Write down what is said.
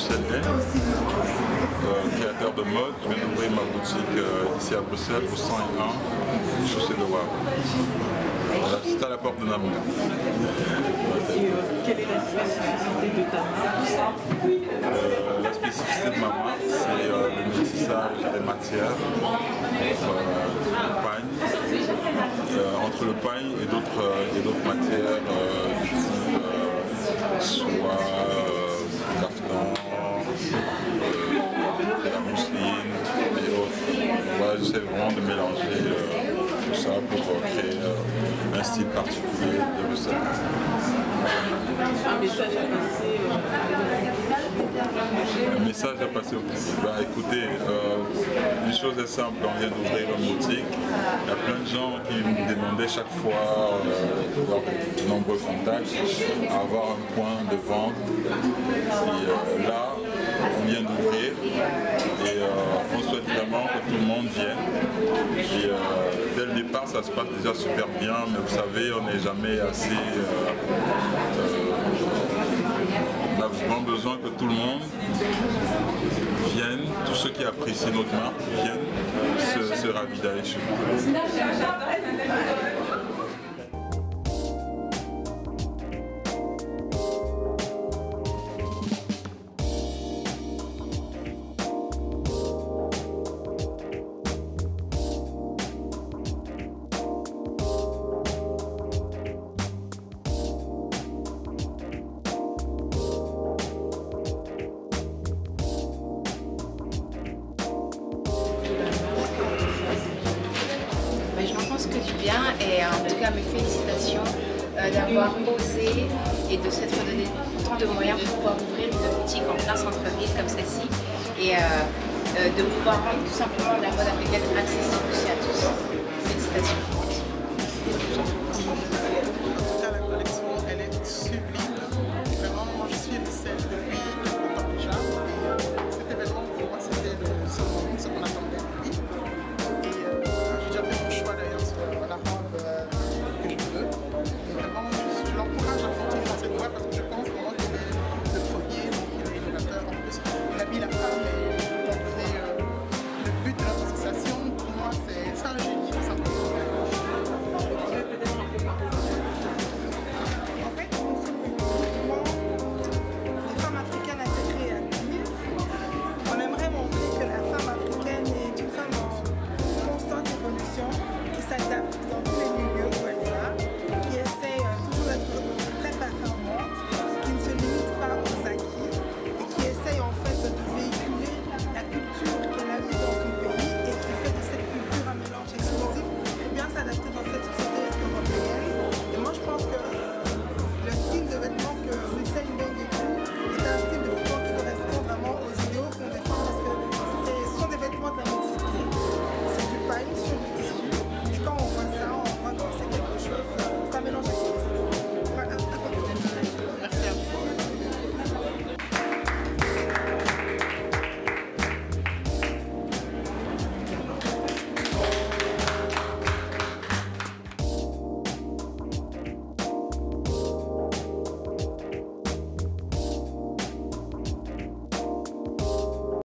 Bruxelles N, créateur de mode. Je viens d'ouvrir ma boutique ici à Bruxelles, au 101, chaussée de Wavre. Voilà, c'est à la porte de Namur. Quelle est la spécificité de ta marque? La spécificité de ma marque, c'est le métissage des matières entre le pagne et d'autres matières du type soie, caftan, de la mousseline et autres. Voilà, j'essaie vraiment de mélanger tout ça pour créer un style particulier de Bruxelles. Un message à passer Un message à passer au public. Bah, écoutez, une chose est simple, on vient d'ouvrir une boutique. Il y a plein de gens qui me demandaient chaque fois, lors de nombreux contacts, à avoir un point de vente. Et là, on vient d'ouvrir et on souhaite vraiment que tout le monde vienne. Et dès le départ, ça se passe déjà super bien, mais vous savez, on n'est jamais assez... on a vraiment besoin que tout le monde vienne, tous ceux qui apprécient notre marque viennent se ravitailler chez nous. Je n'en pense que du bien et en tout cas mes félicitations d'avoir osé et de s'être donné tant de moyens pour pouvoir ouvrir une boutique en plein centre-ville comme celle-ci et de pouvoir rendre tout simplement la mode africaine accessible aussi à tous. Félicitations.